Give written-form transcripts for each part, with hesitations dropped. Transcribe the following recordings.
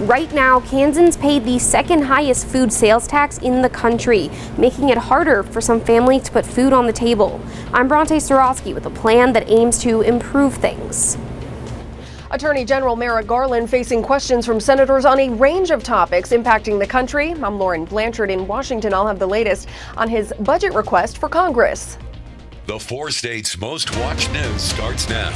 Right now, Kansans pay the second highest food sales tax in the country, making it harder for some families to put food on the table. I'm Bronte Sorosky with a plan that aims to improve things. Attorney General Merrick Garland facing questions from senators on a range of topics impacting the country. I'm Lauren Blanchard in Washington. I'll have the latest on his budget request for Congress. The 4 states' most watched news starts now.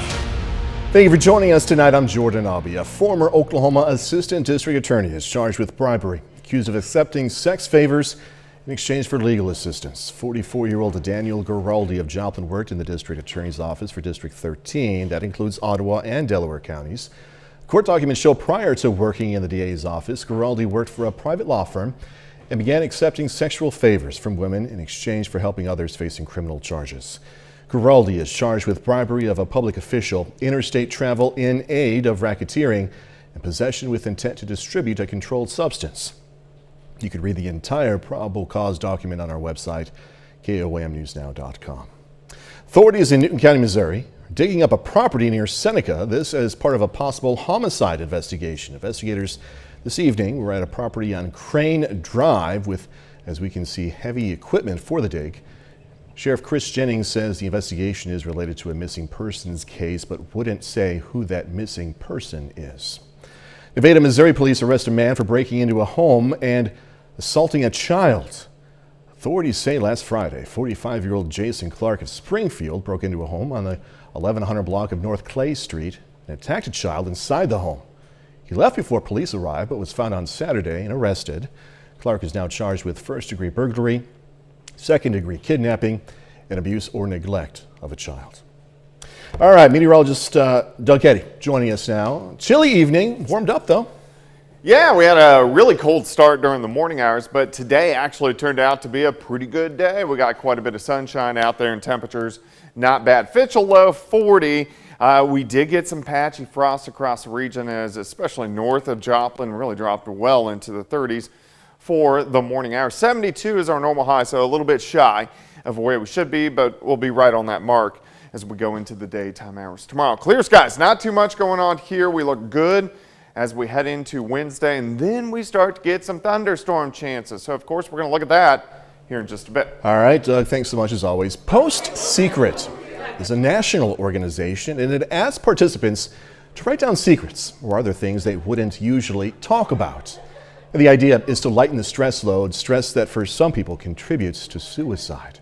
Thank you for joining us tonight. I'm Jordan Abbey. A former Oklahoma assistant district attorney is charged with bribery, accused of accepting sex favors in exchange for legal assistance. 44-year-old Daniel Giraldi of Joplin worked in the district attorney's office for District 13. That includes Ottawa and Delaware counties. Court documents show prior to working in the DA's office, Giraldi worked for a private law firm and began accepting sexual favors from women in exchange for helping others facing criminal charges. Giraldi is charged with bribery of a public official, interstate travel in aid of racketeering, and possession with intent to distribute a controlled substance. You can read the entire probable cause document on our website, KOAMnewsnow.com. Authorities in Newton County, Missouri, are digging up a property near Seneca. This as part of a possible homicide investigation. Investigators this evening were at a property on Crane Drive with, as we can see, heavy equipment for the dig. Sheriff Chris Jennings says the investigation is related to a missing persons case, but wouldn't say who that missing person is. Nevada, Missouri police arrest a man for breaking into a home and assaulting a child. Authorities say last Friday, 45-year-old Jason Clark of Springfield broke into a home on the 1100 block of North Clay Street and attacked a child inside the home. He left before police arrived, but was found on Saturday and arrested. Clark is now charged with first-degree burglary, second-degree kidnapping, and abuse or neglect of a child. All right, meteorologist Doug Eddy joining us now. Chilly evening, warmed up though. Yeah, we had a really cold start during the morning hours, but today actually turned out to be a pretty good day. We got quite a bit of sunshine out there and temperatures not bad. Fitchell low 40. We did get some patchy frost across the region, as especially north of Joplin really dropped well into the 30s for the morning hours. 72 is our normal high, so a little bit shy of where we should be, but we'll be right on that mark as we go into the daytime hours tomorrow. Clear skies, not too much going on here. We look good as we head into Wednesday, and then we start to get some thunderstorm chances. So, of course, we're going to look at that here in just a bit. All right, Doug, thanks so much as always. Post Secret is a national organization, and it asks participants to write down secrets or other things they wouldn't usually talk about. And the idea is to lighten the stress load, stress that for some people contributes to suicide.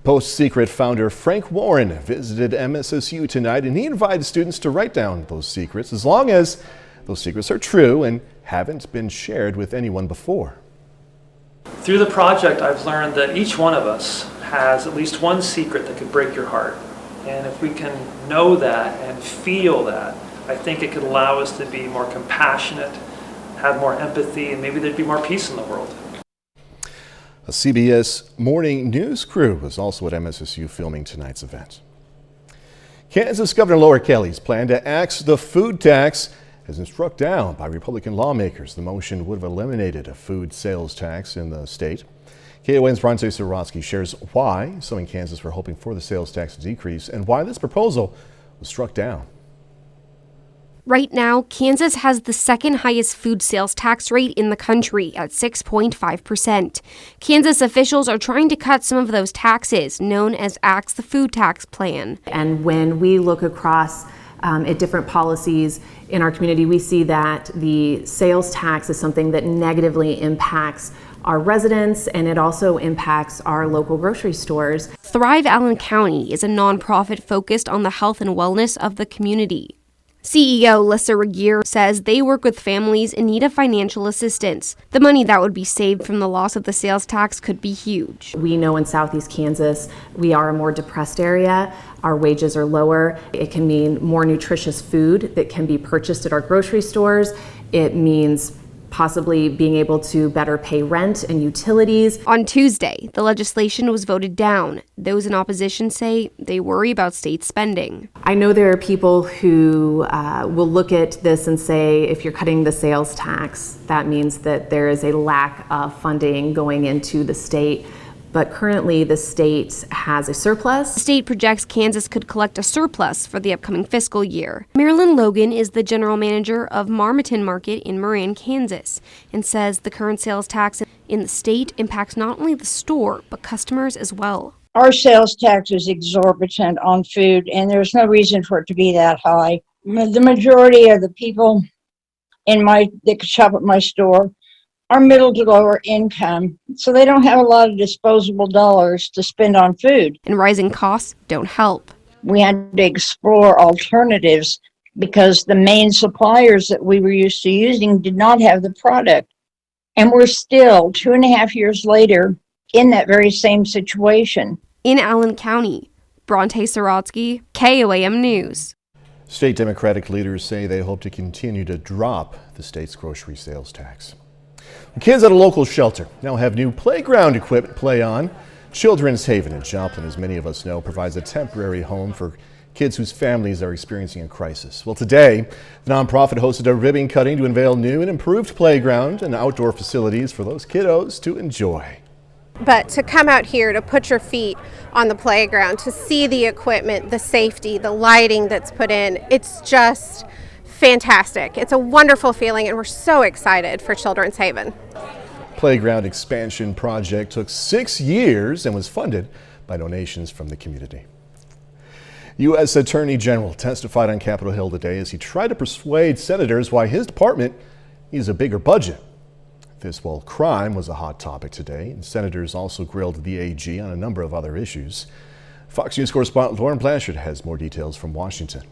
Post Secret founder Frank Warren visited MSSU tonight, and he invited students to write down those secrets as long as those secrets are true and haven't been shared with anyone before. Through the project, I've learned that each one of us has at least one secret that could break your heart. And if we can know that and feel that, I think it could allow us to be more compassionate, have more empathy, and maybe there'd be more peace in the world. A CBS Morning News crew was also at MSSU filming tonight's event. Kansas Governor Laura Kelly's plan to axe the food tax has been struck down by Republican lawmakers. The motion would have eliminated a food sales tax in the state. KOAM's Bronte Sorosky shares why some in Kansas were hoping for the sales tax to decrease and why this proposal was struck down. Right now, Kansas has the second highest food sales tax rate in the country at 6.5%. Kansas officials are trying to cut some of those taxes, known as Axe the Food Tax Plan. And when we look across at different policies in our community, we see that the sales tax is something that negatively impacts our residents, and it also impacts our local grocery stores. Thrive Allen County is a nonprofit focused on the health and wellness of the community. CEO Lissa Regier says they work with families in need of financial assistance. The money that would be saved from the loss of the sales tax could be huge. We know in Southeast Kansas, we are a more depressed area. Our wages are lower. It can mean more nutritious food that can be purchased at our grocery stores. It means possibly being able to better pay rent and utilities. On Tuesday, the legislation was voted down. Those in opposition say they worry about state spending. I know there are people who will look at this and say, if you're cutting the sales tax, that means that there is a lack of funding going into the state. But currently the state has a surplus. The state projects Kansas could collect a surplus for the upcoming fiscal year. Marilyn Logan is the general manager of Marmaton Market in Moran, Kansas, and says the current sales tax in the state impacts not only the store, but customers as well. Our sales tax is exorbitant on food, and there's no reason for it to be that high. The majority of the people that shop at my store are middle to lower income, so they don't have a lot of disposable dollars to spend on food. And rising costs don't help. We had to explore alternatives because the main suppliers that we were used to using did not have the product. And we're still 2.5 years later in that very same situation. In Allen County, Bronte Sorotsky, KOAM News. State Democratic leaders say they hope to continue to drop the state's grocery sales tax. Kids at a local shelter now have new playground equipment to play on. Children's Haven in Joplin, as many of us know, provides a temporary home for kids whose families are experiencing a crisis. Well, today, the nonprofit hosted a ribbon cutting to unveil new and improved playground and outdoor facilities for those kiddos to enjoy. But to come out here, to put your feet on the playground, to see the equipment, the safety, the lighting that's put in, it's just fantastic. It's a wonderful feeling, and we're so excited for Children's Haven. Playground expansion project took 6 years and was funded by donations from the community. U.S. Attorney General testified on Capitol Hill today as he tried to persuade senators why his department needs a bigger budget. This while crime was a hot topic today, and senators also grilled the AG on a number of other issues. Fox News correspondent Lauren Blanchard has more details from Washington.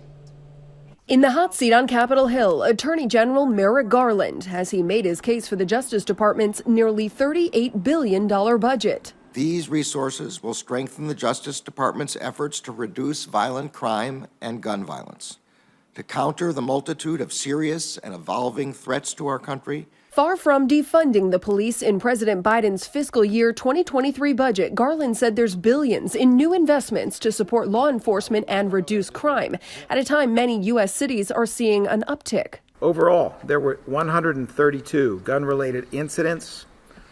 In the hot seat on Capitol Hill, Attorney General Merrick Garland as he made his case for the Justice Department's nearly $38 billion budget. These resources will strengthen the Justice Department's efforts to reduce violent crime and gun violence, to counter the multitude of serious and evolving threats to our country. Far from defunding the police in President Biden's fiscal year 2023 budget, Garland said there's billions in new investments to support law enforcement and reduce crime, at a time many U.S. cities are seeing an uptick. Overall, there were 132 gun-related incidents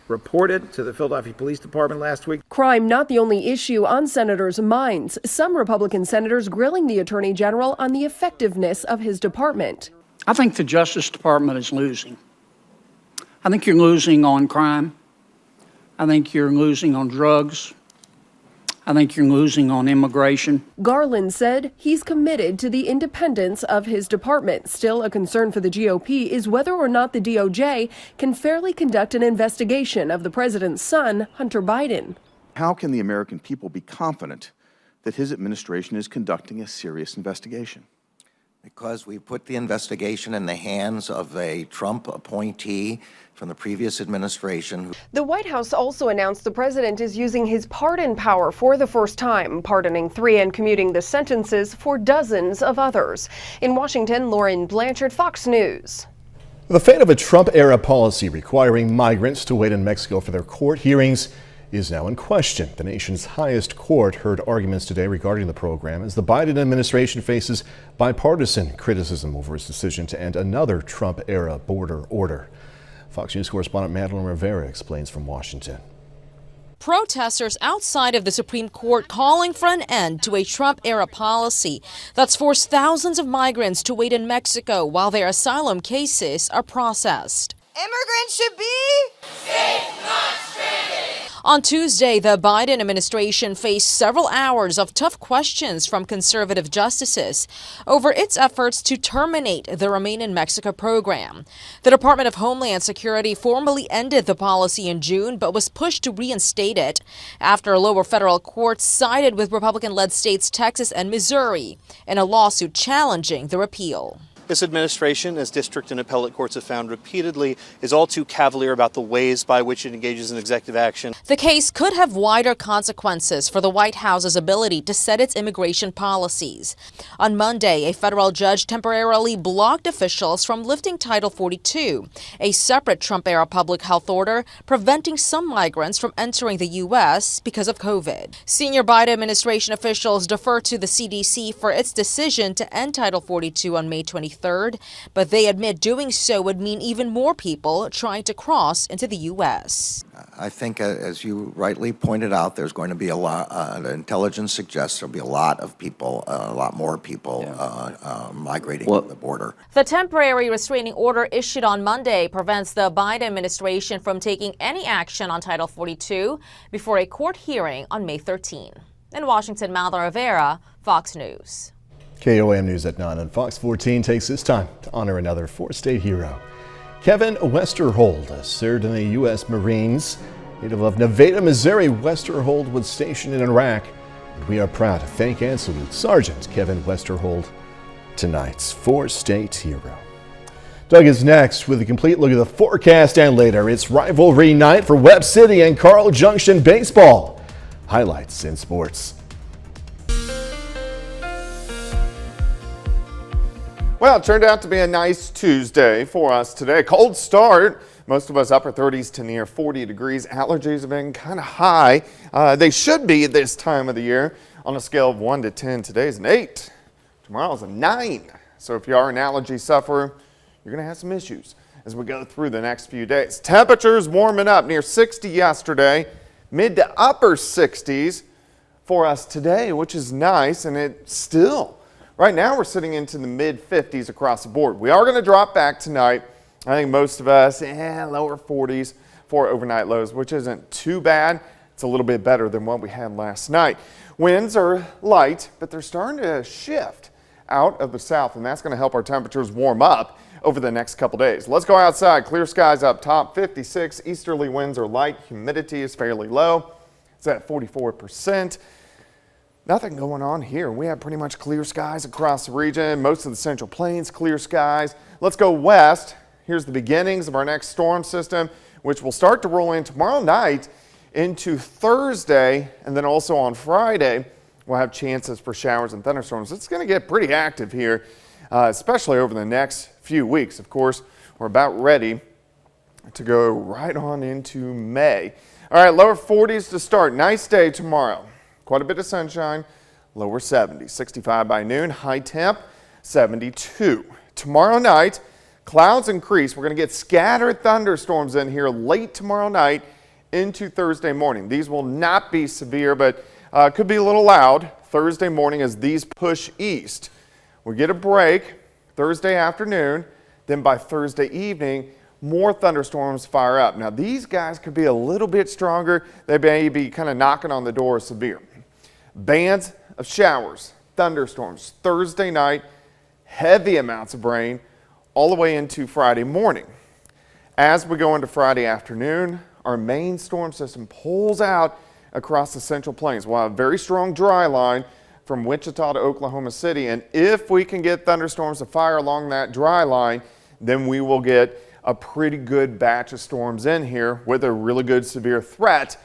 reported to the Philadelphia Police Department last week. Crime not the only issue on senators' minds. Some Republican senators grilling the Attorney General on the effectiveness of his department. I think the Justice Department is losing. I think you're losing on crime. I think you're losing on drugs. I think you're losing on immigration. Garland said he's committed to the independence of his department. Still, a concern for the GOP is whether or not the DOJ can fairly conduct an investigation of the president's son, Hunter Biden. How can the American people be confident that his administration is conducting a serious investigation? Because we put the investigation in the hands of a Trump appointee from the previous administration. The White House also announced the president is using his pardon power for the first time, pardoning 3 and commuting the sentences for dozens of others. In Washington, Lauren Blanchard, Fox News. The fate of a Trump-era policy requiring migrants to wait in Mexico for their court hearings is now in question. The nation's highest court heard arguments today regarding the program as the Biden administration faces bipartisan criticism over its decision to end another Trump-era border order. Fox News correspondent Madeline Rivera explains from Washington. Protesters outside of the Supreme Court calling for an end to a Trump-era policy that's forced thousands of migrants to wait in Mexico while their asylum cases are processed. Immigrants should be safe, not stranded. On Tuesday, the Biden administration faced several hours of tough questions from conservative justices over its efforts to terminate the Remain in Mexico program. The Department of Homeland Security formally ended the policy in June, but was pushed to reinstate it after lower federal courts sided with Republican-led states Texas and Missouri in a lawsuit challenging the repeal. This administration, as district and appellate courts have found repeatedly, is all too cavalier about the ways by which it engages in executive action. The case could have wider consequences for the White House's ability to set its immigration policies. On Monday, a federal judge temporarily blocked officials from lifting Title 42, a separate Trump-era public health order preventing some migrants from entering the U.S. because of COVID. Senior Biden administration officials defer to the CDC for its decision to end Title 42 on May 23rd. 3rd, but they admit doing so would mean even more people trying to cross into the U.S. I think, as you rightly pointed out, there's going to be a lot, the intelligence suggests there'll be a lot of people, a lot more people migrating to the border. The temporary restraining order issued on Monday prevents the Biden administration from taking any action on Title 42 before a court hearing on May 13. In Washington, Malda Rivera, Fox News. KOAM News at 9 and Fox 14 takes this time to honor another four-state hero. Kevin Westerhold served in the U.S. Marines. Native of Nevada, Missouri, Westerhold was stationed in Iraq. And we are proud to thank and salute Sergeant Kevin Westerhold, tonight's four-state hero. Doug is next with a complete look at the forecast, and later it's rivalry night for Webb City and Carl Junction baseball. Highlights in sports. Well, it turned out to be a nice Tuesday for us today. Cold start. Most of us upper 30s to near 40 degrees. Allergies have been kind of high. They should be at this time of the year. On a scale of 1 to 10, today's an 8. Tomorrow's a 9. So if you are an allergy sufferer, you're going to have some issues as we go through the next few days. Temperatures warming up near 60 yesterday, mid to upper 60s for us today, which is nice, and it's still. Right now, we're sitting into the mid-50s across the board. We are going to drop back tonight. I think most of us, lower 40s for overnight lows, which isn't too bad. It's a little bit better than what we had last night. Winds are light, but they're starting to shift out of the south, and that's going to help our temperatures warm up over the next couple days. Let's go outside. Clear skies up top, 56. Easterly winds are light. Humidity is fairly low. It's at 44%. Nothing going on here. We have pretty much clear skies across the region. Most of the Central Plains, clear skies. Let's go west. Here's the beginnings of our next storm system, which will start to roll in tomorrow night into Thursday, and then also on Friday, we'll have chances for showers and thunderstorms. It's going to get pretty active here, especially over the next few weeks. Of course, we're about ready to go right on into May. All right, lower 40s to start. Nice day tomorrow. Quite a bit of sunshine, lower 70s, 65 by noon, high temp, 72. Tomorrow night, clouds increase. We're going to get scattered thunderstorms in here late tomorrow night into Thursday morning. These will not be severe, but could be a little loud Thursday morning as these push east. We get a break Thursday afternoon, then by Thursday evening, more thunderstorms fire up. Now, these guys could be a little bit stronger. They may be kind of knocking on the door of severe. Bands of showers, thunderstorms, Thursday night, heavy amounts of rain all the way into Friday morning. As we go into Friday afternoon, our main storm system pulls out across the Central Plains. We'll have a very strong dry line from Wichita to Oklahoma City, and if we can get thunderstorms to fire along that dry line, then we will get a pretty good batch of storms in here with a really good severe threat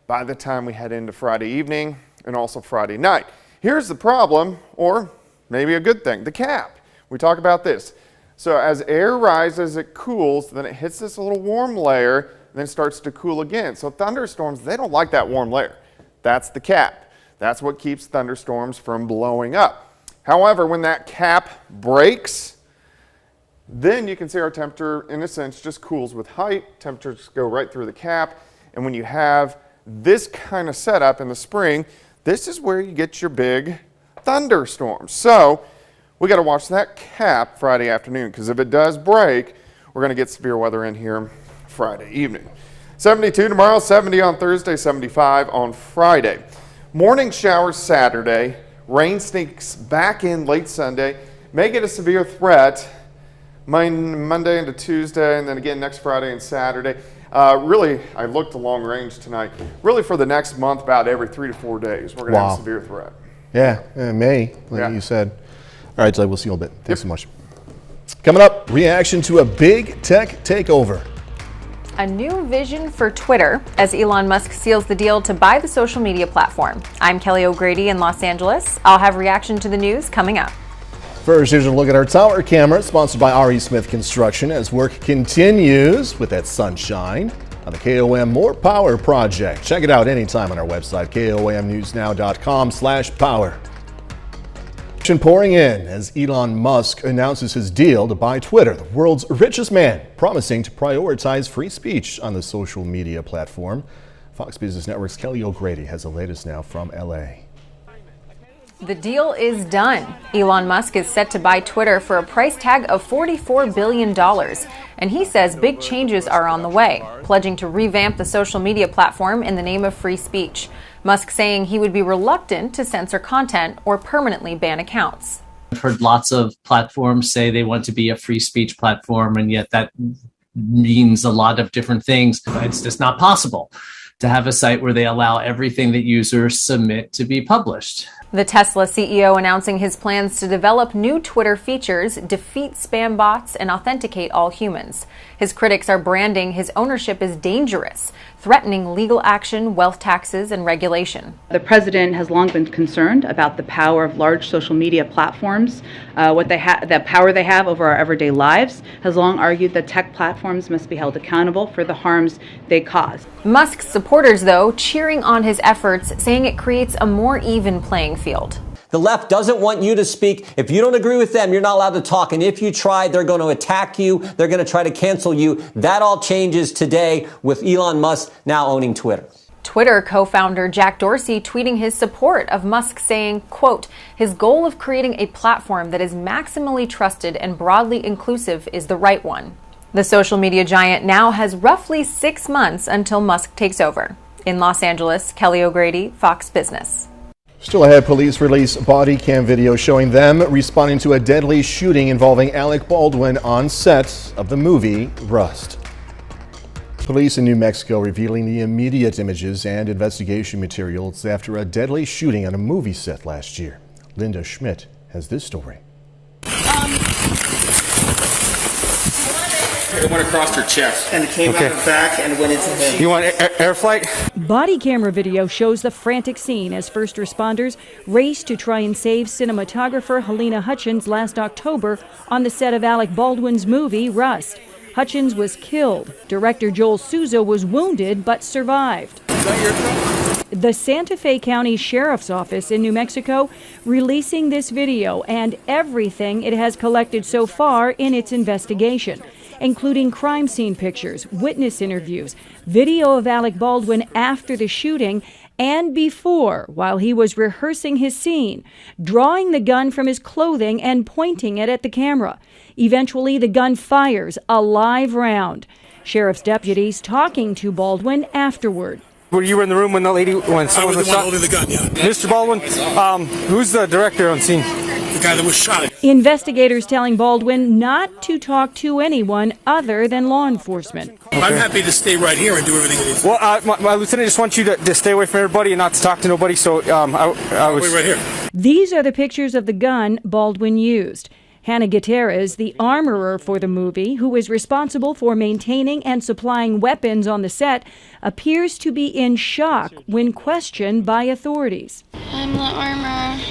by the time we head into Friday evening and also Friday night. Here's the problem, or maybe a good thing, the cap. We talk about this. So as air rises, it cools, then it hits this little warm layer, and then starts to cool again. So thunderstorms, they don't like that warm layer. That's the cap. That's what keeps thunderstorms from blowing up. However, when that cap breaks, then you can see our temperature, in a sense, just cools with height. Temperatures go right through the cap. And when you have this kind of setup in the spring, this is where you get your big thunderstorms. So we got to watch that cap Friday afternoon, because if it does break, we're going to get severe weather in here Friday evening. 72 tomorrow, 70 on Thursday, 75 on Friday. Morning showers Saturday. Rain sneaks back in late Sunday. May get a severe threat Monday into Tuesday, and then again next Friday and Saturday. Really, I looked a long range tonight. Really, for the next month, about every 3 to 4 days, we're going to have a severe threat. Yeah, May, like you said. All right, Doug, we'll see you in a little bit. Thanks so much. Coming up, reaction to a big tech takeover. A new vision for Twitter as Elon Musk seals the deal to buy the social media platform. I'm Kelly O'Grady in Los Angeles. I'll have reaction to the news coming up. First, here's a look at our tower camera, sponsored by R.E. Smith Construction, as work continues with that sunshine on the KOAM More Power project. Check it out anytime on our website, KOAMnewsnow.com/power. Pouring in as Elon Musk announces his deal to buy Twitter, the world's richest man, promising to prioritize free speech on the social media platform. Fox Business Network's Kelly O'Grady has the latest now from LA. The deal is done. Elon Musk is set to buy Twitter for a price tag of $44 billion. And he says big changes are on the way, pledging to revamp the social media platform in the name of free speech. Musk saying he would be reluctant to censor content or permanently ban accounts. I've heard lots of platforms say they want to be a free speech platform, and yet that means a lot of different things. It's just not possible to have a site where they allow everything that users submit to be published. The Tesla CEO announcing his plans to develop new Twitter features, defeat spam bots, and authenticate all humans. His critics are branding his ownership as dangerous, threatening legal action, wealth taxes, and regulation. The president has long been concerned about the power of large social media platforms, the power they have over our everyday lives, has long argued that tech platforms must be held accountable for the harms they cause. Musk's supporters, though, cheering on his efforts, saying it creates a more even playing field. The left doesn't want you to speak. If you don't agree with them, you're not allowed to talk. And if you try, they're going to attack you. They're going to try to cancel you. That all changes today with Elon Musk now owning Twitter. Twitter co-founder Jack Dorsey tweeting his support of Musk, saying, quote, his goal of creating a platform that is maximally trusted and broadly inclusive is the right one. The social media giant now has roughly 6 months until Musk takes over. In Los Angeles, Kelly O'Grady, Fox Business. Still ahead, police release body cam video showing them responding to a deadly shooting involving Alec Baldwin on set of the movie Rust. Police in New Mexico revealing the immediate images and investigation materials after a deadly shooting on a movie set last year. Linda Schmidt has this story. It went across her chest. And it came out the back and went into the... You want air flight? Body camera video shows the frantic scene as first responders raced to try and save cinematographer Helena Hutchins last October on the set of Alec Baldwin's movie Rust. Hutchins was killed. Director Joel Souza was wounded but survived. The Santa Fe County Sheriff's Office in New Mexico releasing this video and everything it has collected so far in its investigation, including crime scene pictures, witness interviews, video of Alec Baldwin after the shooting and before, while he was rehearsing his scene, drawing the gun from his clothing and pointing it at the camera. Eventually, the gun fires a live round. Sheriff's deputies talking to Baldwin afterward. Were you in the room when someone was shot? Holding the gun, yeah. Mr. Baldwin, who's the director on scene? The guy that was shot. Investigators telling Baldwin not to talk to anyone other than law enforcement. Okay. I'm happy to stay right here and do everything I need. Well, my lieutenant just wants you to stay away from everybody and not to talk to nobody, so I was... right here. These are the pictures of the gun Baldwin used. Hannah Gutierrez, the armorer for the movie, who is responsible for maintaining and supplying weapons on the set, appears to be in shock when questioned by authorities. I'm the armorer,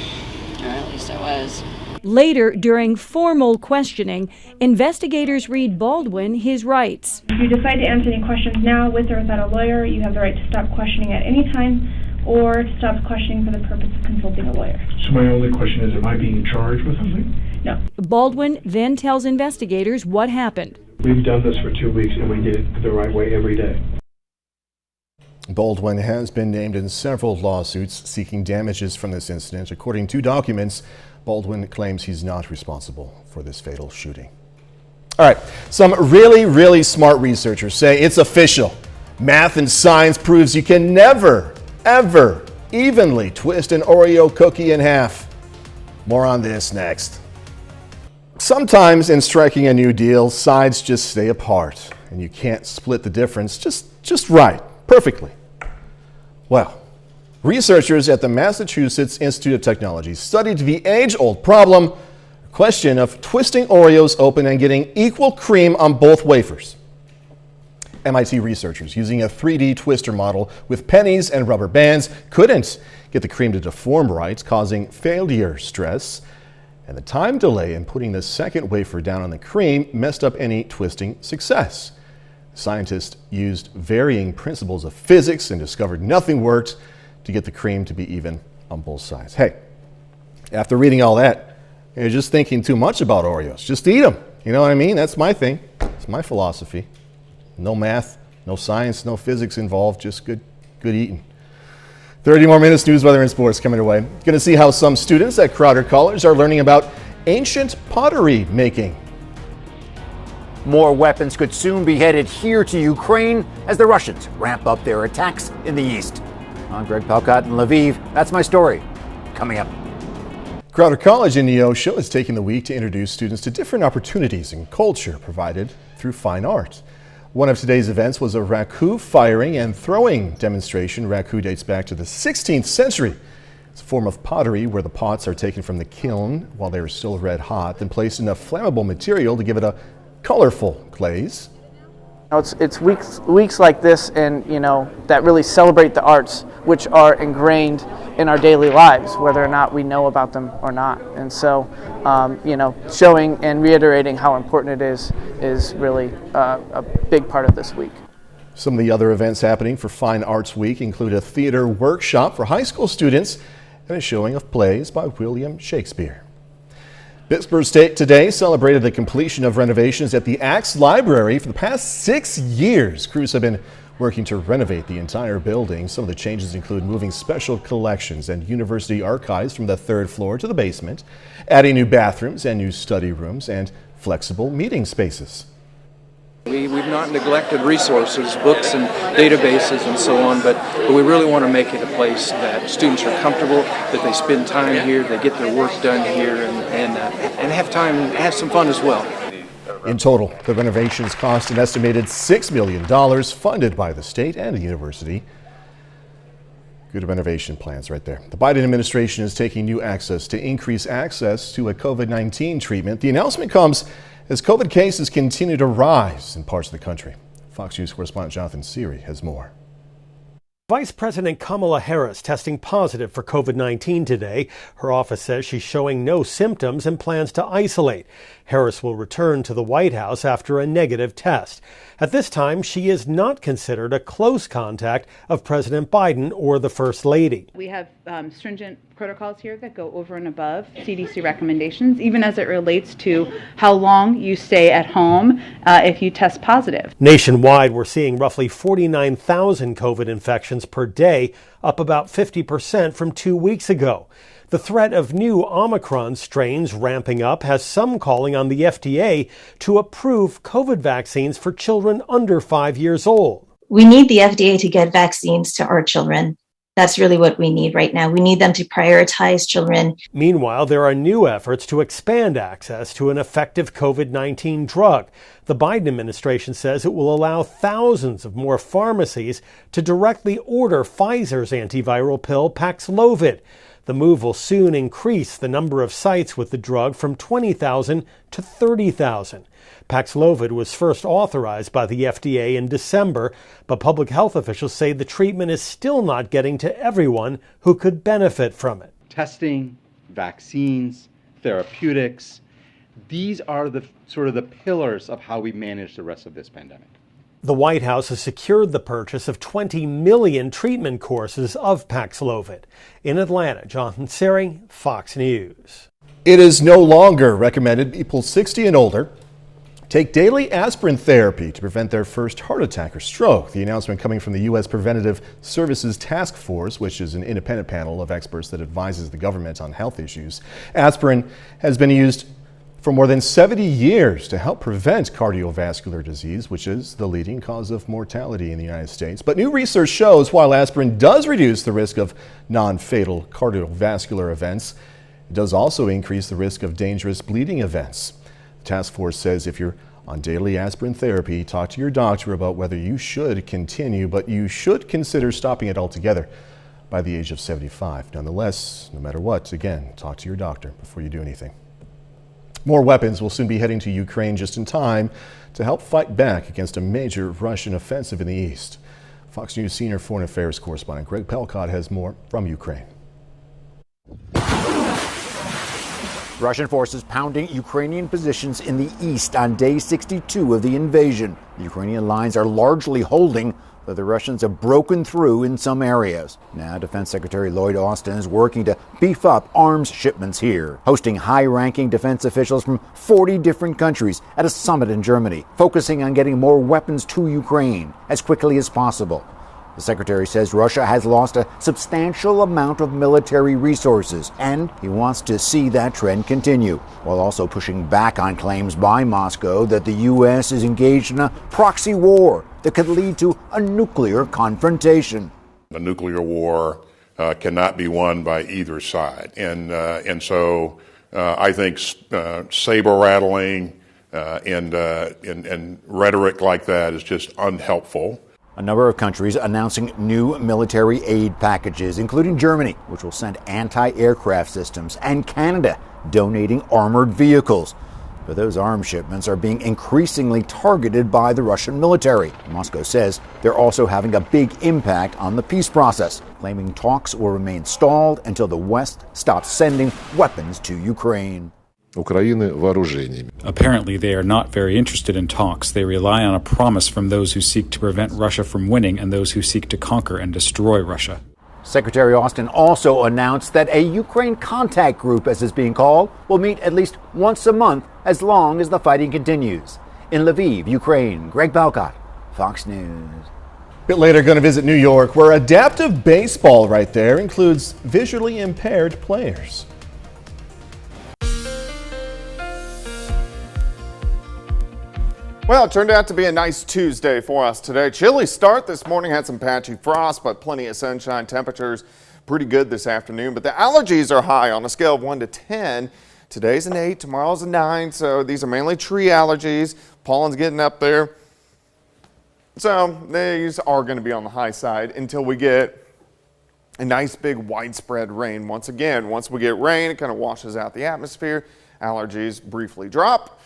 or at least I was. Later, during formal questioning, investigators read Baldwin his rights. If you decide to answer any questions now with or without a lawyer, you have the right to stop questioning at any time or to stop questioning for the purpose of consulting a lawyer. So my only question is, am I being charged with something? No. Baldwin then tells investigators what happened. We've done this for 2 weeks and we did it the right way every day. Baldwin has been named in several lawsuits seeking damages from this incident. According to documents, Baldwin claims he's not responsible for this fatal shooting. All right, some really smart researchers say it's official. Math and science proves you can never, ever evenly twist an Oreo cookie in half. More on this next. Sometimes in striking a new deal, sides just stay apart and you can't split the difference just right, perfectly. Well, researchers at the Massachusetts Institute of Technology studied the age-old problem, question of twisting Oreos open and getting equal cream on both wafers. MIT researchers using a 3D twister model with pennies and rubber bands couldn't get the cream to deform right, causing failure stress. And the time delay in putting the second wafer down on the cream messed up any twisting success. Scientists used varying principles of physics and discovered nothing worked to get the cream to be even on both sides. Hey, after reading all that, You're just thinking too much about Oreos. Just eat them. You know what I mean? That's my thing. It's my philosophy. No math, no science, no physics involved, just good eating. 30 more minutes, news, weather, and sports coming your way. Going to see how some students at Crowder College are learning about ancient pottery making. More weapons could soon be headed here to Ukraine as the Russians ramp up their attacks in the east. I'm Greg Palcott in Lviv. That's my story. Coming up. Crowder College in Neosho is taking the week to introduce students to different opportunities and culture provided through fine art. One of today's events was a raku firing and throwing demonstration. Raku dates back to the 16th century. It's a form of pottery where the pots are taken from the kiln while they are still red hot, then placed in a flammable material to give it a colorful glaze. It's weeks like this, and that really celebrate the arts, which are ingrained in our daily lives, whether or not we know about them or not. And so, showing and reiterating how important it is really a big part of this week. Some of the other events happening for Fine Arts Week include a theater workshop for high school students and a showing of plays by William Shakespeare. Pittsburgh State today celebrated the completion of renovations at the Axe Library. For the past 6 years, crews have been working to renovate the entire building. Some of the changes include moving special collections and university archives from the 3rd floor to the basement, adding new bathrooms and new study rooms, and flexible meeting spaces. We've not neglected resources, books and databases and so on, but we really want to make it a place that students are comfortable, that they spend time here, they get their work done here, and have time, have some fun as well. In total, the renovations cost an estimated $6 million, funded by the state and the university. Good renovation plans right there. The Biden administration is taking new access to increase access to a COVID-19 treatment. The announcement comes as COVID cases continue to rise in parts of the country. Fox News correspondent Jonathan Seary has more. Vice President Kamala Harris testing positive for COVID-19 today. Her office says she's showing no symptoms and plans to isolate. Harris will return to the White House after a negative test. At this time, she is not considered a close contact of President Biden or the First Lady. We have stringent protocols here that go over and above CDC recommendations, even as it relates to how long you stay at home if you test positive. Nationwide, we're seeing roughly 49,000 COVID infections per day, up about 50% from 2 weeks ago. The threat of new Omicron strains ramping up has some calling on the FDA to approve COVID vaccines for children under 5 years old. We need the FDA to get vaccines to our children. That's really what we need right now. We need them to prioritize children. Meanwhile, there are new efforts to expand access to an effective COVID-19 drug. The Biden administration says it will allow thousands of more pharmacies to directly order Pfizer's antiviral pill Paxlovid. The move will soon increase the number of sites with the drug from 20,000 to 30,000. Paxlovid was first authorized by the FDA in December, but public health officials say the treatment is still not getting to everyone who could benefit from it. Testing, vaccines, therapeutics, these are the sort of the pillars of how we manage the rest of this pandemic. The White House has secured the purchase of 20 million treatment courses of Paxlovid. In Atlanta, Jonathan Seary, Fox News. It is no longer recommended people 60 and older take daily aspirin therapy to prevent their first heart attack or stroke. The announcement coming from the U.S. Preventative Services Task Force, which is an independent panel of experts that advises the government on health issues. Aspirin has been used for more than 70 years to help prevent cardiovascular disease, which is the leading cause of mortality in the United States. But new research shows while aspirin does reduce the risk of non-fatal cardiovascular events, it does also increase the risk of dangerous bleeding events. The task force says if you're on daily aspirin therapy, talk to your doctor about whether you should continue, but you should consider stopping it altogether by the age of 75. Nonetheless, no matter what, again, talk to your doctor before you do anything. More weapons will soon be heading to Ukraine just in time to help fight back against a major Russian offensive in the east. Fox News senior foreign affairs correspondent Greg Palcott has more from Ukraine. Russian forces pounding Ukrainian positions in the east on day 62 of the invasion. The Ukrainian lines are largely holding, though the Russians have broken through in some areas. Now, Defense Secretary Lloyd Austin is working to beef up arms shipments here, hosting high-ranking defense officials from 40 different countries at a summit in Germany, focusing on getting more weapons to Ukraine as quickly as possible. The secretary says Russia has lost a substantial amount of military resources, and he wants to see that trend continue, while also pushing back on claims by Moscow that the U.S. is engaged in a proxy war that could lead to a nuclear confrontation. A nuclear war cannot be won by either side, and so I think saber rattling and rhetoric like that is just unhelpful. A number of countries announcing new military aid packages, including Germany, which will send anti-aircraft systems, and Canada, donating armored vehicles. But those arms shipments are being increasingly targeted by the Russian military. Moscow says they're also having a big impact on the peace process, claiming talks will remain stalled until the West stops sending weapons to Ukraine. Apparently, they are not very interested in talks. They rely on a promise from those who seek to prevent Russia from winning and those who seek to conquer and destroy Russia. Secretary Austin also announced that a Ukraine contact group, as it's being called, will meet at least once a month as long as the fighting continues. In Lviv, Ukraine, Greg Balcott, Fox News. A bit later, going to visit New York, where adaptive baseball right there includes visually impaired players. Well, it turned out to be a nice Tuesday for us today. Chilly start this morning, had some patchy frost, but plenty of sunshine. Temperatures pretty good this afternoon, but the allergies are high on a scale of 1 to 10. Today's an 8, tomorrow's a 9, so these are mainly tree allergies. Pollen's getting up there. So these are going to be on the high side until we get a nice big widespread rain. Once again, once we get rain, it kind of washes out the atmosphere. Allergies briefly drop.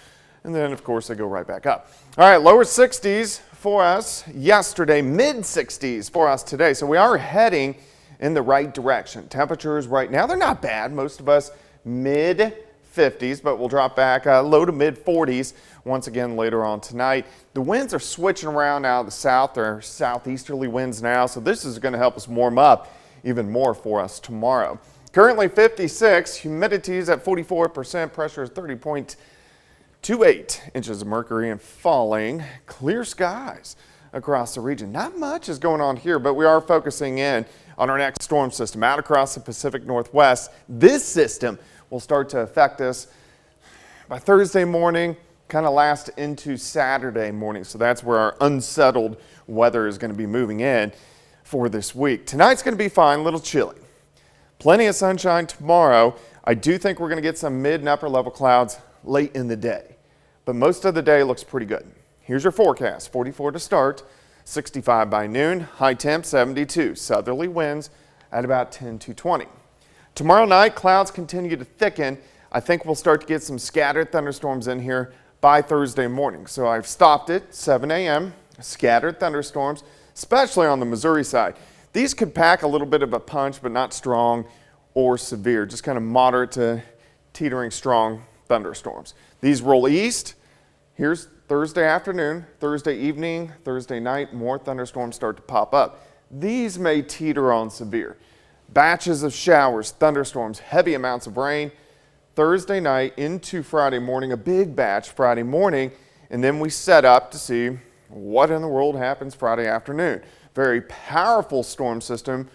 And then, of course, they go right back up. All right, lower 60s for us yesterday, mid 60s for us today. So we are heading in the right direction. Temperatures right now, they're not bad. Most of us mid 50s, but we'll drop back low to mid 40s once again later on tonight. The winds are switching around out of the south. They're southeasterly winds now, so this is going to help us warm up even more for us tomorrow. Currently 56, humidity is at 44%, pressure is 30.28 inches of mercury and falling. Clear skies across the region. Not much is going on here, but we are focusing in on our next storm system out across the Pacific Northwest. This system will start to affect us by Thursday morning, kind of last into Saturday morning. So that's where our unsettled weather is going to be moving in for this week. Tonight's going to be fine, a little chilly. Plenty of sunshine tomorrow. I do think we're going to get some mid and upper level clouds late in the day, but most of the day looks pretty good. Here's your forecast: 44 to start, 65 by noon, high temp 72, southerly winds at about 10 to 20. Tomorrow night, clouds continue to thicken. I think we'll start to get some scattered thunderstorms in here by Thursday morning. So I've stopped it 7 a.m. Scattered thunderstorms, especially on the Missouri side. These could pack a little bit of a punch, but not strong or severe, just kind of moderate to teetering strong thunderstorms. These roll east. Here's Thursday afternoon, Thursday evening, Thursday night, more thunderstorms start to pop up. These may teeter on severe. Batches of showers, thunderstorms, heavy amounts of rain. Thursday night into Friday morning, a big batch Friday morning, and then we set up to see what in the world happens Friday afternoon. Very powerful storm system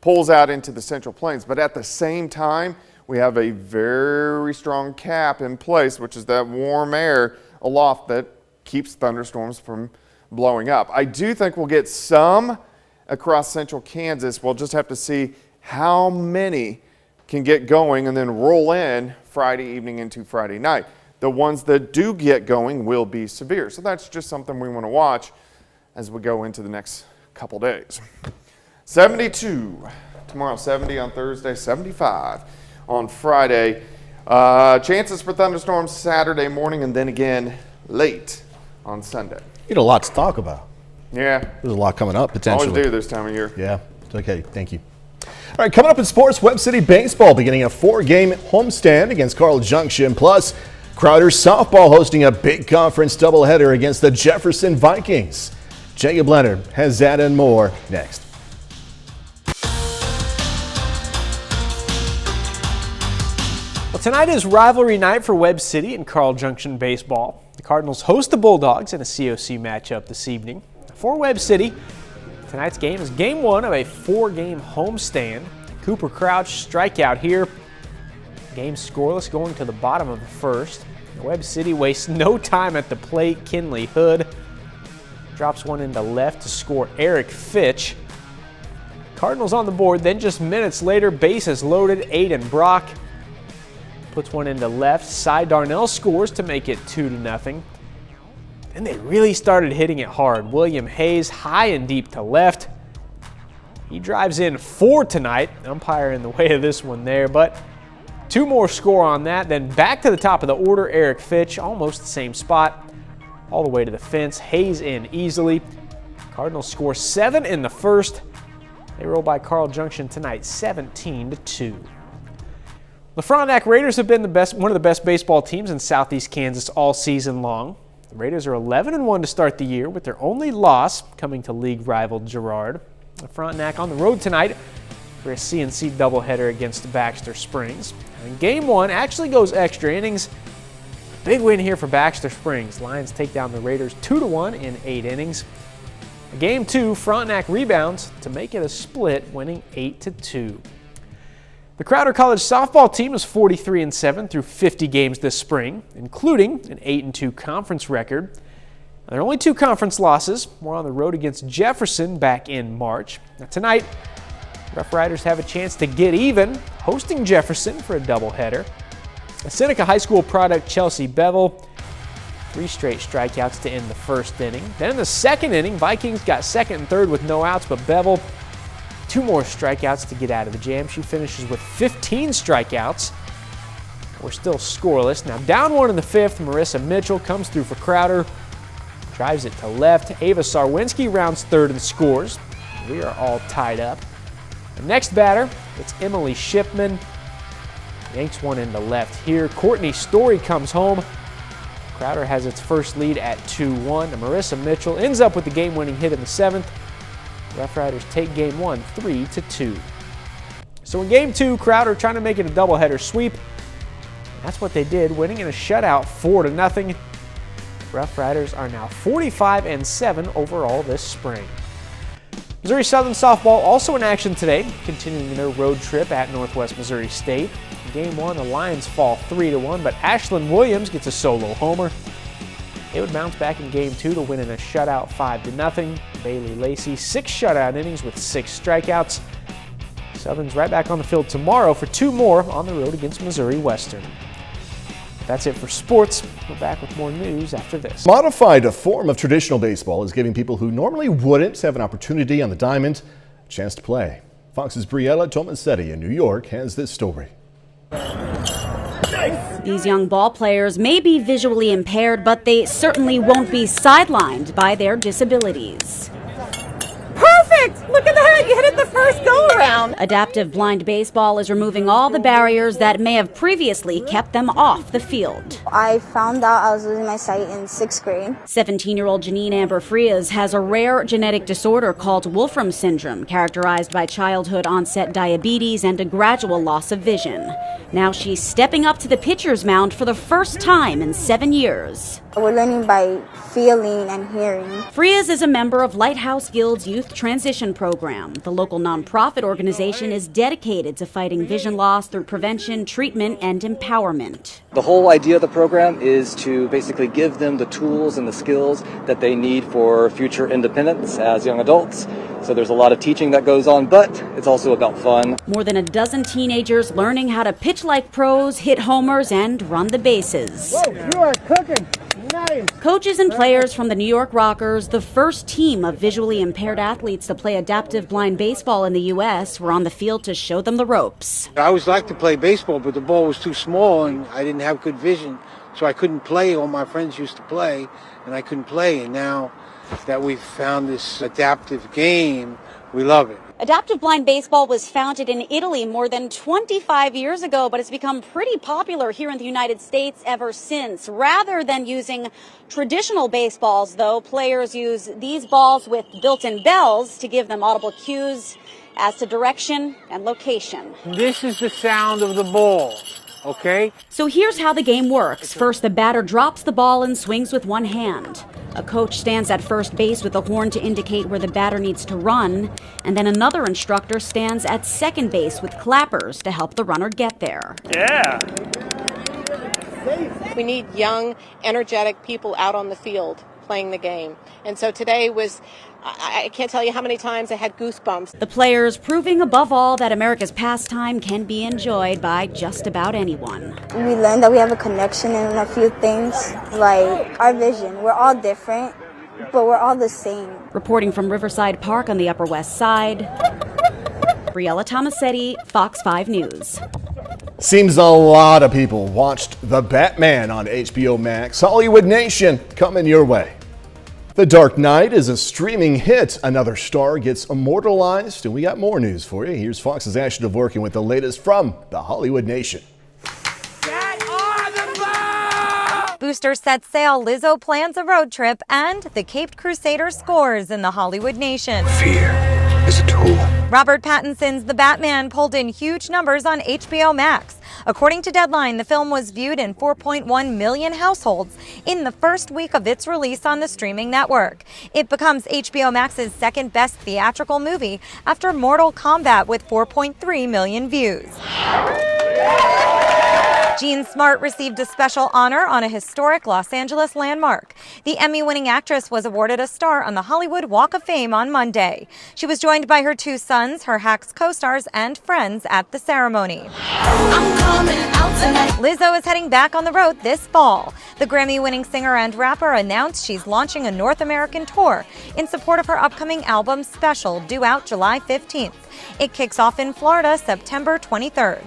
pulls out into the Central Plains, but at the same time, we have a very strong cap in place, which is that warm air aloft that keeps thunderstorms from blowing up. I do think we'll get some across central Kansas. We'll just have to see how many can get going and then roll in Friday evening into Friday night. The ones that do get going will be severe. So that's just something we want to watch as we go into the next couple days. 72 tomorrow, 70 on Thursday, 75 on Friday. Chances for thunderstorms Saturday morning and then again late on Sunday. You know, a lot to talk about. Yeah. There's a lot coming up potentially. Always do this time of year. Yeah. Okay. Thank you. All right. Coming up in sports, Webb City baseball beginning a 4-game homestand against Junction. Plus, Crowder softball hosting a big conference doubleheader against the Jefferson Vikings. Jacob Leonard has that and more next. Well, tonight is rivalry night for Webb City and Carl Junction baseball. The Cardinals host the Bulldogs in a COC matchup this evening. For Webb City, tonight's game is game 1 of a 4-game homestand. Cooper Crouch strikeout here. Game scoreless going to the bottom of the first. Webb City wastes no time at the plate. Kinley Hood drops one into left to score Eric Fitch. Cardinals on the board, then just minutes later, bases loaded, Aiden Brock puts one into left. Cy Darnell scores to make it 2-0. Then they really started hitting it hard. William Hayes high and deep to left. He drives in 4 tonight. Umpire in the way of this one there, but 2 more score on that. Then back to the top of the order, Eric Fitch, almost the same spot, all the way to the fence. Hayes in easily. Cardinals score 7 in the first. They roll by Carl Junction tonight, 17-2. The Frontenac Raiders have been one of the best baseball teams in Southeast Kansas all season long. The Raiders are 11-1 to start the year, with their only loss coming to league rival Girard. The Frontenac on the road tonight for a CNC doubleheader against Baxter Springs. And game 1 actually goes extra innings. Big win here for Baxter Springs. Lions take down the Raiders 2-1 in 8 innings. Game 2, Frontenac rebounds to make it a split, winning 8-2. The Crowder College softball team is 43-7 through 50 games this spring, including an 8-2 conference record. There are only 2 conference losses. We're on the road against Jefferson back in March. Now tonight, Rough Riders have a chance to get even, hosting Jefferson for a doubleheader. A Seneca High School product, Chelsea Bevel, 3 straight strikeouts to end the first inning. Then in the second inning, Vikings got second and third with no outs, but Bevel, 2 more strikeouts to get out of the jam. She finishes with 15 strikeouts. We're still scoreless. Now down 1 in the 5th, Marissa Mitchell comes through for Crowder, drives it to left. Ava Sarwinski rounds third and scores. We are all tied up. The next batter, it's Emily Shipman. Yanks one into left here. Courtney Story comes home. Crowder has its first lead at 2-1. And Marissa Mitchell ends up with the game-winning hit in the 7th. Rough Riders take game 1 3-2. So in game 2, Crowder trying to make it a doubleheader sweep. That's what they did, winning in a shutout 4-0. Rough Riders are now 45-7 overall this spring. Missouri Southern softball also in action today, continuing their road trip at Northwest Missouri State. In game 1, the Lions fall 3-1, but Ashlyn Williams gets a solo homer. They would bounce back in game 2 to win in a shutout 5-0. Bailey Lacey, 6 shutout innings with 6 strikeouts. Southern's right back on the field tomorrow for 2 more on the road against Missouri Western. That's it for sports. We're back with more news after this. Modified form of traditional baseball is giving people who normally wouldn't have an opportunity on the diamond a chance to play. Fox's Briella Tomasetti in New York has this story. These young ball players may be visually impaired, but they certainly won't be sidelined by their disabilities. Perfect! Look at that! You hit it the first go-around! Adaptive blind baseball is removing all the barriers that may have previously kept them off the field. I found out I was losing my sight in 6th grade. 17-year-old Janine Amber Frias has a rare genetic disorder called Wolfram syndrome, characterized by childhood onset diabetes and a gradual loss of vision. Now she's stepping up to the pitcher's mound for the first time in 7 years. We're learning by feeling and hearing. Frias is a member of Lighthouse Guild's Youth Transition Program. The local nonprofit organization is dedicated to fighting vision loss through prevention, treatment, and empowerment. The whole idea of the program is to basically give them the tools and the skills that they need for future independence as young adults. So there's a lot of teaching that goes on, but it's also about fun. More than a dozen teenagers learning how to pitch like pros, hit homers, and run the bases. Whoa, you are cooking. Nice. Coaches and players from the New York Rockers, the first team of visually impaired athletes to play adaptive blind baseball in the U.S., were on the field to show them the ropes. I always liked to play baseball, but the ball was too small and I didn't have good vision, so I couldn't play. All my friends used to play, and I couldn't play. And now that we've found this adaptive game, we love it. Adaptive blind baseball was founded in Italy more than 25 years ago, but it's become pretty popular here in the United States ever since. Rather than using traditional baseballs, though, players use these balls with built-in bells to give them audible cues as to direction and location. This is the sound of the ball, okay? So here's how the game works. First, the batter drops the ball and swings with one hand. A coach stands at first base with a horn to indicate where the batter needs to run, and then another instructor stands at second base with clappers to help the runner get there. Yeah. We need young, energetic people out on the field playing the game. And so today was, I can't tell you how many times I had goosebumps. The players proving above all that America's pastime can be enjoyed by just about anyone. We learned that we have a connection in a few things, like our vision. We're all different, but we're all the same. Reporting from Riverside Park on the Upper West Side, Briella Tomasetti, Fox 5 News. Seems a lot of people watched The Batman on HBO Max. Hollywood Nation coming your way. The Dark Knight is a streaming hit. Another star gets immortalized, and we got more news for you. Here's Fox's Ashley DeVorkin with the latest from the Hollywood Nation. Booster sets sail, Lizzo plans a road trip, and the Caped Crusader scores in the Hollywood Nation. Fear is a tool. Robert Pattinson's The Batman pulled in huge numbers on HBO Max. According to Deadline, the film was viewed in 4.1 million households in the first week of its release on the streaming network. It becomes HBO Max's second best theatrical movie after Mortal Kombat with 4.3 million views. Jean Smart received a special honor on a historic Los Angeles landmark. The Emmy-winning actress was awarded a star on the Hollywood Walk of Fame on Monday. She was joined by her two sons, her Hacks co-stars, and friends at the ceremony. Lizzo is heading back on the road this fall. The Grammy-winning singer and rapper announced she's launching a North American tour in support of her upcoming album Special, due out July 15th. It kicks off in Florida September 23rd.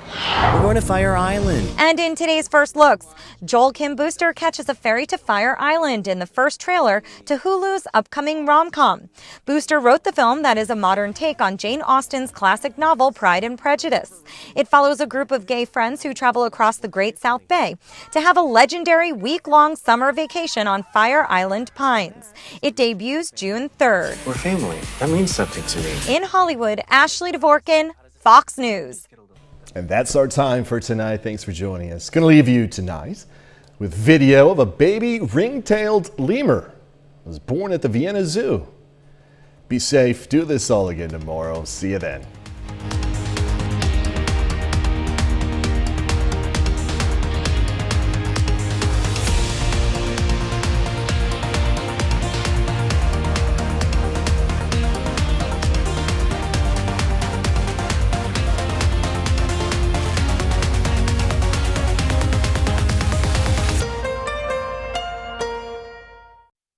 We're going to Fire Island. And in today's First Looks, Joel Kim Booster catches a ferry to Fire Island in the first trailer to Hulu's upcoming rom-com. Booster wrote the film that is a modern take on Jane Austen's classic novel Pride and Prejudice. It follows a group of gay friends who travel across the Great South Bay to have a legendary week-long summer vacation on Fire Island Pines. It debuts June 3rd. We're family. That means something to me. In Hollywood, Ashley DeVorkin, Fox News. And that's our time for tonight. Thanks for joining us. Going to leave you tonight with video of a baby ring-tailed lemur. It was born at the Vienna Zoo. Be safe. Do this all again tomorrow. See you then.